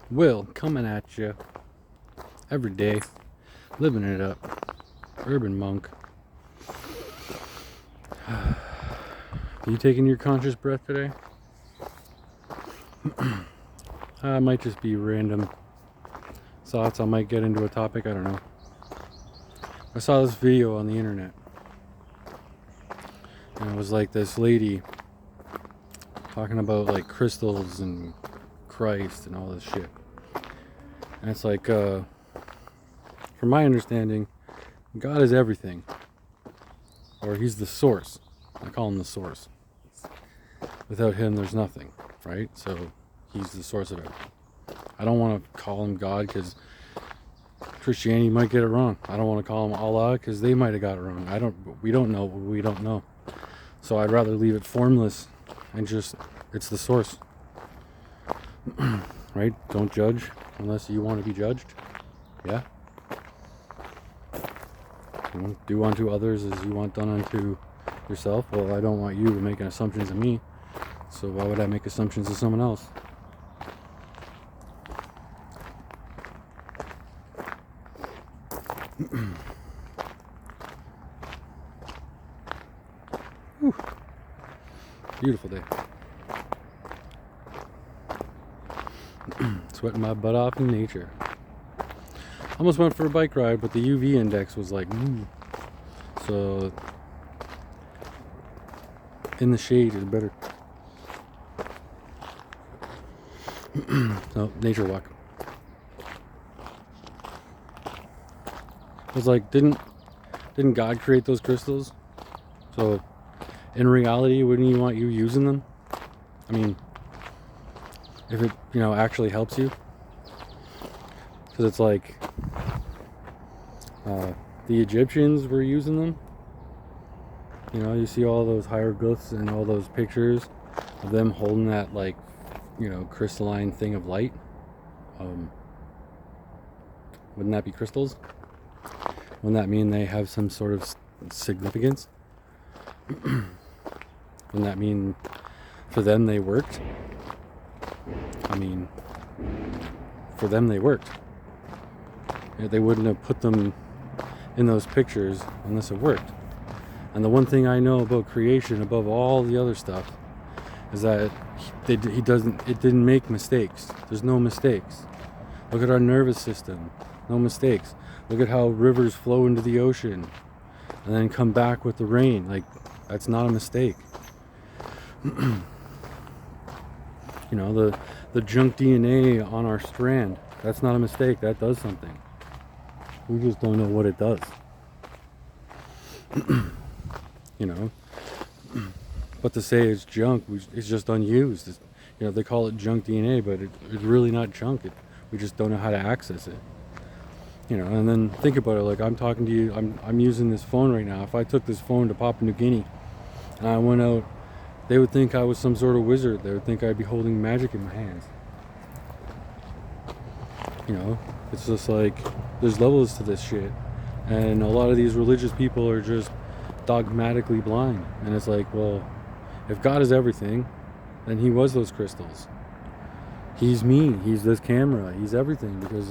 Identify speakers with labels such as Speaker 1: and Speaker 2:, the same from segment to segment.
Speaker 1: Will coming at you every day, living it up. Urban monk. Are you taking your conscious breath today? It might just be random thoughts. I might get into a topic. I don't know. I saw this video on the internet, and it was like this lady talking about like crystals and Christ and all this shit. And it's like, from my understanding, God is everything, or He's the source. I call Him the source. Without Him, there's nothing, right? So He's the source of it. I don't want to call Him God because Christianity might get it wrong. I don't want to call Him Allah because they might have got it wrong. We don't know what we don't know. So I'd rather leave it formless and just, it's the source. Right? Don't judge unless you want to be judged. Yeah? Do unto others as you want done unto yourself. Well, I don't want you making assumptions of me. So why would I make assumptions of someone else? Whew. Beautiful day. Sweating my butt off in nature. Almost went for a bike ride, but the UV index was like, so in the shade is better. No, nature walk. I was like, didn't God create those crystals? So in reality, wouldn't you want you using them? I mean, if it, actually helps you. Because it's like, the Egyptians were using them. You see all those hieroglyphs and all those pictures of them holding that, like, crystalline thing of light. Wouldn't that be crystals? Wouldn't that mean they have some sort of significance? Wouldn't that mean for them they worked? I mean, for them they worked. They wouldn't have put them in those pictures unless it worked. And the one thing I know about creation above all the other stuff is that it didn't make mistakes. There's no mistakes. Look at our nervous system. No mistakes. Look at how rivers flow into the ocean and then come back with the rain. Like, that's not a mistake. The junk DNA on our strand, that's not a mistake. That does something. We just don't know what it does. But to say it's junk, it's just unused. They call it junk DNA, but it's really not junk. We just don't know how to access it. And then think about it. Like, I'm talking to you. I'm using this phone right now. If I took this phone to Papua New Guinea and I went out, they would think I was some sort of wizard. They would think I'd be holding magic in my hands. It's just like, there's levels to this shit. And a lot of these religious people are just dogmatically blind. And it's like, well, if God is everything, then He was those crystals. He's me. He's this camera. He's everything, because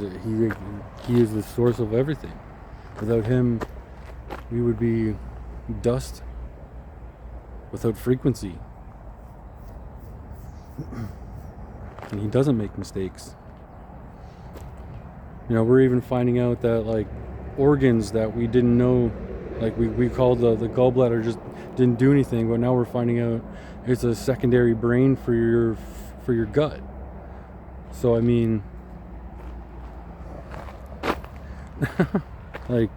Speaker 1: He is the source of everything. Without Him, we would be dust without frequency. And He doesn't make mistakes. We're even finding out that, like, organs that we didn't know, like we called the gallbladder, just didn't do anything, but now we're finding out it's a secondary brain for your gut. So I mean, like,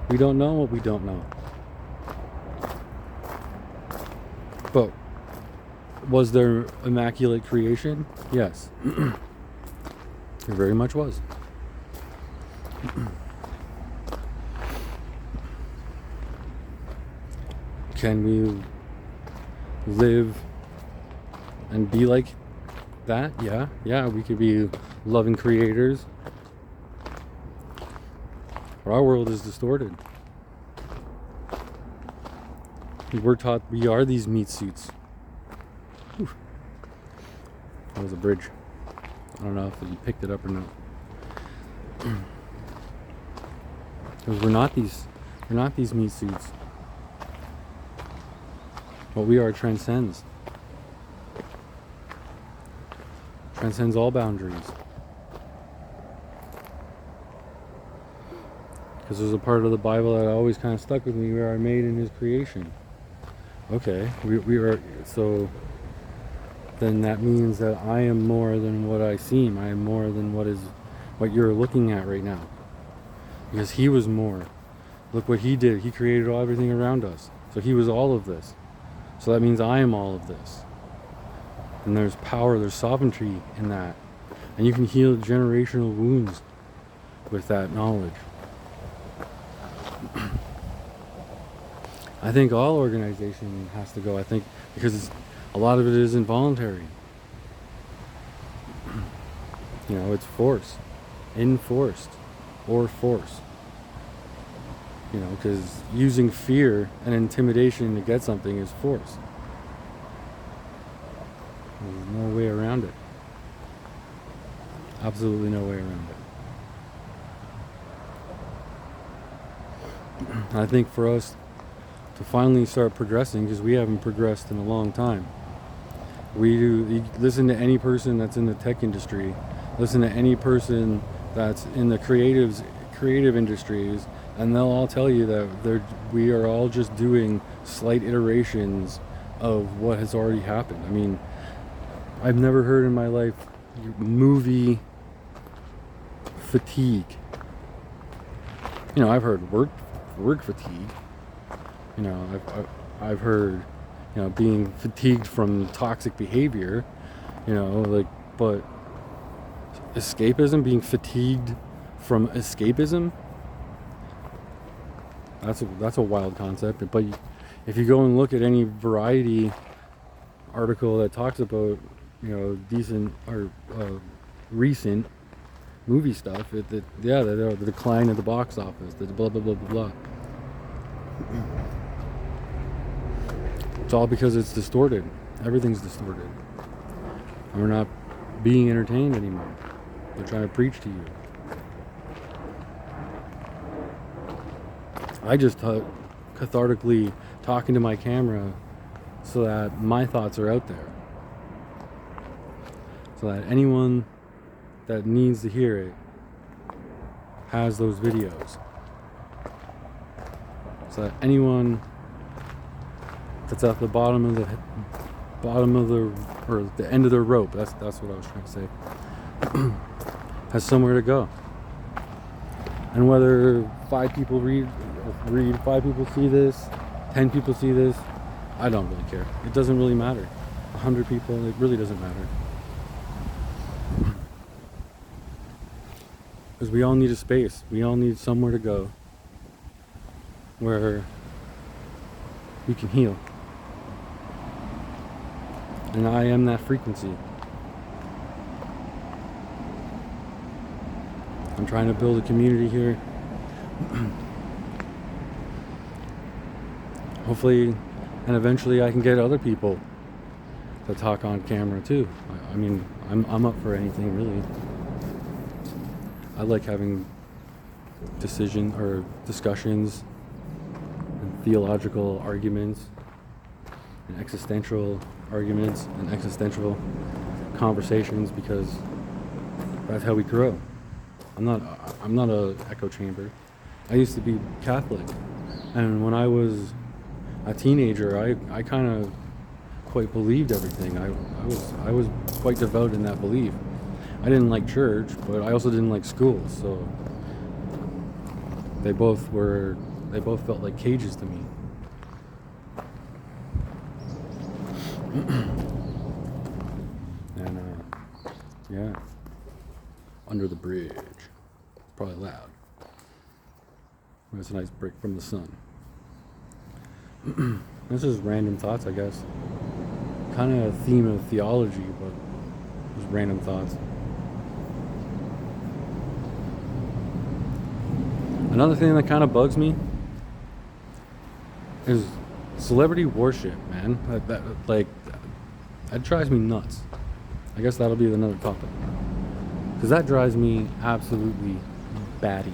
Speaker 1: we don't know what we don't know. But was there immaculate creation? Yes. It very much was. Can we live and be like that? Yeah, we could be loving creators. Our world is distorted. We're taught we are these meat suits. Whew. That was a bridge. I don't know if you picked it up or not. Because we're not these meat suits. What we are transcends all boundaries. Because there's a part of the Bible that always kind of stuck with me. We are made in His creation. Okay, we are, so then that means that I am more than what I seem. I am more than what you're looking at right now. Because He was more. Look what He did. He created everything around us. So He was all of this. So that means I am all of this. And there's power, there's sovereignty in that. And you can heal generational wounds with that knowledge. I think all organization has to go. I think because a lot of it is involuntary. You know, it's force, enforced, or force. You know, because using fear and intimidation to get something is force. There's no way around it. Absolutely no way around it. I think for us to finally start progressing, because we haven't progressed in a long time. You listen to any person that's in the tech industry, listen to any person that's in the creative industries, and they'll all tell you that we are all just doing slight iterations of what has already happened. I mean, I've never heard in my life movie fatigue. You know, I've heard work fatigue. You know, I've heard, you know, being fatigued from toxic behavior. You know, like, but escapism, being fatigued from escapism, that's a wild concept. But if you go and look at any Variety article that talks about, you know, decent or recent movie stuff, the decline of the box office, the blah blah blah blah blah. It's all because it's distorted. Everything's distorted. And we're not being entertained anymore. They're trying to preach to you. I just cathartically talking to my camera so that my thoughts are out there. So that anyone that needs to hear it has those videos. So that anyone that's at the bottom of the end of the rope, that's what I was trying to say, has somewhere to go. And whether 5 people read, 5 people see this, 10 people see this, I don't really care. It doesn't really matter. 100 people, it really doesn't matter. Because we all need a space. We all need somewhere to go where we can heal. And I am that frequency. I'm trying to build a community here. Hopefully, and eventually I can get other people to talk on camera too. I mean, I'm up for anything really. I like having discussions and theological arguments and existential arguments and existential conversations, because that's how we grow. I'm not a echo chamber. I used to be Catholic, and when I was a teenager, I kind of quite believed everything. I was quite devout in that belief. I didn't like church, but I also didn't like school, so they both felt like cages to me. And yeah, under the bridge. It's probably loud. It's a nice break from the sun. This is random thoughts, I guess. Kind of a theme of theology, but just random thoughts. Another thing that kind of bugs me is celebrity worship, man. That drives me nuts. I guess that'll be another topic. Because that drives me absolutely batty.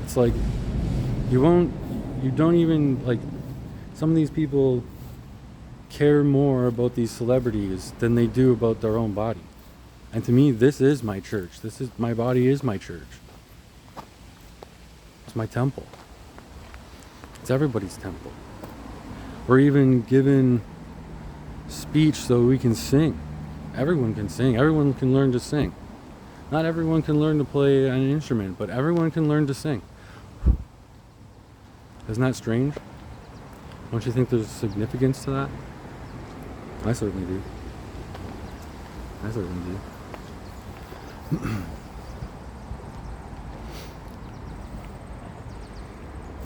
Speaker 1: It's like, you don't even, like, some of these people care more about these celebrities than they do about their own body. And to me, this is my church. My body is my church. It's my temple. It's everybody's temple. We're even given speech so we can sing. Everyone can sing. Everyone can learn to sing. Not everyone can learn to play an instrument, but everyone can learn to sing. Isn't that strange? Don't you think there's significance to that? I certainly do. I certainly do.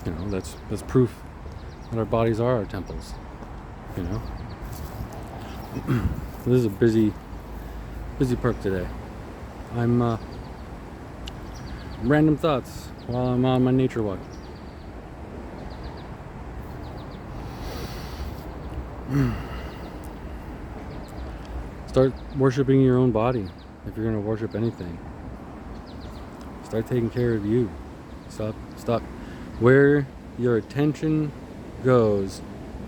Speaker 1: You know, that's proof that our bodies are our temples. You know? This is a busy park today. I'm random thoughts while I'm on my nature walk. Start worshiping your own body if you're going to worship anything. Start taking care of you. Stop. Where your attention goes,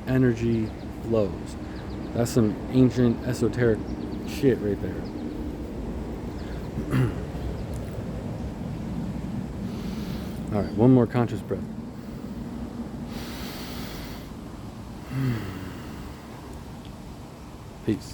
Speaker 1: energy flows. That's some ancient esoteric shit right there. All right, one more conscious breath. Peace.